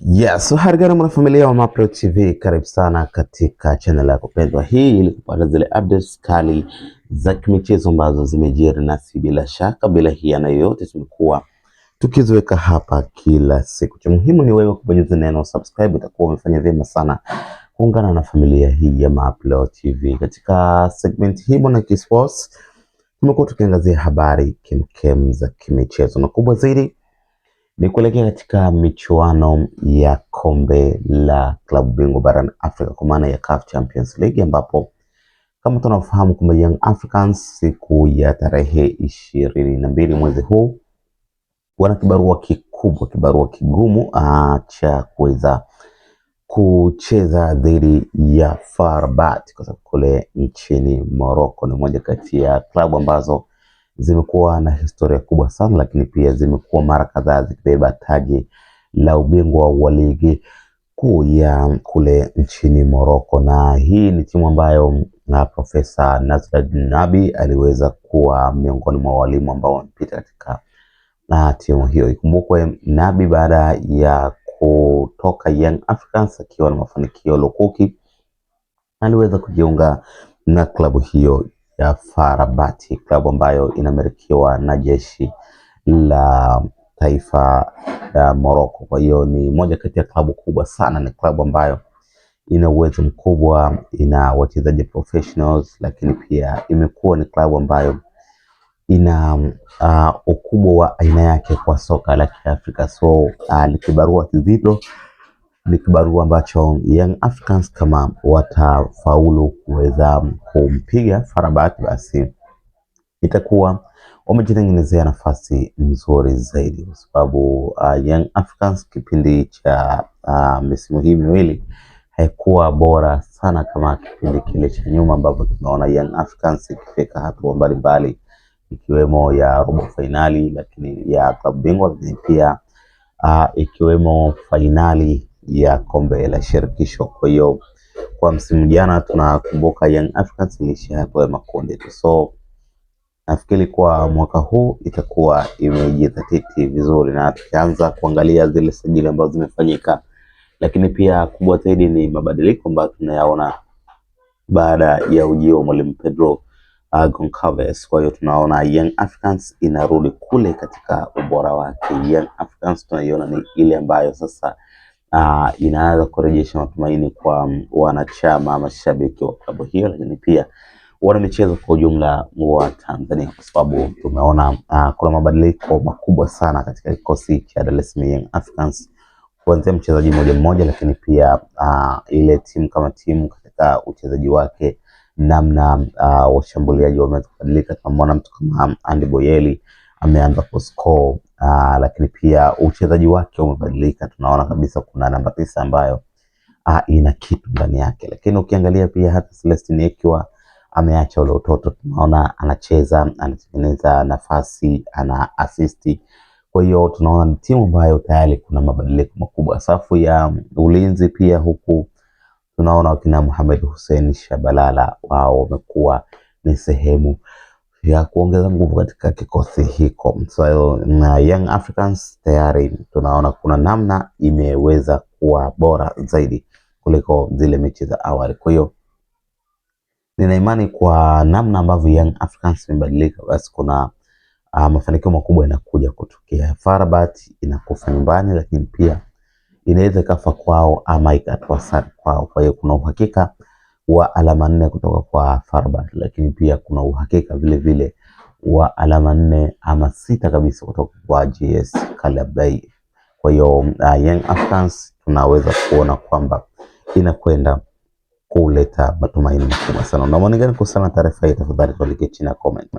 Yes, so harigani mwanafamilia wa Mapro TV, karibu sana katika channel yako pendwa hii ili kupata zile updates kali za kimichezo ambazo zimejiri, nasi bila shaka bila hiana yoyote tumekuwa tukiziweka hapa kila siku. Cha muhimu ni wewe kubonyeza neno subscribe, utakuwa umefanya vyema sana kuungana na familia hii ya Mapro TV. Katika segment hii bwana Kisports tumekuwa tukiangazia habari kemkem za kimichezo na kubwa zaidi ni kuelekea katika michuano ya kombe la klabu bingwa barani Afrika kwa maana ya CAF Champions League, ambapo kama tunafahamu kwamba Young Africans siku ya tarehe 22 mwezi huu wana kibarua kikubwa, kibarua kigumu cha kuweza kucheza dhidi ya FAR Rabat kwa sababu kule nchini Morocco ni moja kati ya klabu ambazo zimekuwa na historia kubwa sana, lakini pia zimekuwa mara kadhaa zikibeba taji la ubingwa wa ligi kuu ya kule nchini Morocco. Na hii ni timu ambayo na Profesa Nasreddine Nabi aliweza kuwa miongoni mwa walimu ambao wamepita katika na timu hiyo. Ikumbukwe Nabi baada ya kutoka Young Africans akiwa na mafanikio lukuki aliweza kujiunga na klabu hiyo ya FAR Rabat, klabu ambayo inamilikiwa na jeshi la taifa la Morocco. Kwa hiyo ni moja kati ya klabu kubwa sana, ni klabu ambayo ina uwezo mkubwa, ina wachezaji professionals, lakini pia imekuwa ni klabu ambayo ina ukubwa wa aina yake kwa soka la Kiafrika. So ni kibarua kizito, ni kibarua ambacho Young Africans kama watafaulu kuweza kumpiga FAR Rabat, basi itakuwa wamejitengenezea nafasi nzuri zaidi, kwa sababu Young Africans kipindi cha misimu hii miwili haikuwa bora sana kama kipindi kile cha nyuma, ambapo tunaona Young Africans ikifika hatua mbalimbali ikiwemo ya robo finali, lakini ya klabu bingwa, lakini pia ikiwemo finali ya kombe la shirikisho. Kwa hiyo kwa msimu jana tunakumbuka Young Africans ilishia hatua ya makundi tu. So nafikiri kwa mwaka huu itakuwa imejithatiti vizuri, na tukianza kuangalia zile sajili ambazo zimefanyika, lakini pia kubwa zaidi ni mabadiliko ambayo tunayaona baada ya ujio wa mwalimu Pedro Goncalves. Kwa hiyo tunaona Young Africans inarudi kule katika ubora wake. Young Africans tunaiona ni ile ambayo sasa inaanza kurejesha matumaini kwa wanachama, mashabiki wa klabu hiyo, lakini pia wana michezo kwa ujumla wa Tanzania, kwa sababu tumeona kuna mabadiliko makubwa sana katika kikosi cha Dar es Salaam Young Africans, kuanzia mchezaji mmoja, lakini pia ile timu kama timu katika uchezaji wake, namna washambuliaji wamebadilika. Tunaona mtu kama Andy Boyeli ameanza kuscore, lakini pia uchezaji wake umebadilika. Tunaona kabisa kuna namba 9 ambayo ina kitu ndani yake, lakini ukiangalia pia hata Celestine Ekwa ameacha ule utoto. Tunaona anacheza, anatengeneza nafasi, ana assist. Kwa hiyo tunaona ni timu ambayo tayari kuna mabadiliko makubwa. Safu ya ulinzi pia huku tunaona wakina Mohamed Hussein Shabalala wao wamekuwa ni sehemu ya kuongeza nguvu katika kikosi hiko. So na Young Africans tayari tunaona kuna namna imeweza kuwa bora zaidi kuliko zile mechi za awali. Kwa hiyo nina imani kwa namna ambavyo Young Africans imebadilika, basi kuna mafanikio makubwa yanakuja kutokea. FAR Rabat inakufa nyumbani, lakini pia inaweza kafa kwao ama ikatoa sare kwao. Kwa hiyo kuna uhakika wa alama 4 kutoka kwa FAR Rabat, lakini pia kuna uhakika vile vile wa alama 4 ama 6 kabisa kutoka kwa JS Kabylie. Kwa hiyo Young Africans tunaweza kuona kwamba inakwenda kuleta matumaini makubwa sana. Na maoni gani kuhusiana na taarifa hii? Tafadhali tuandike chini ya comment.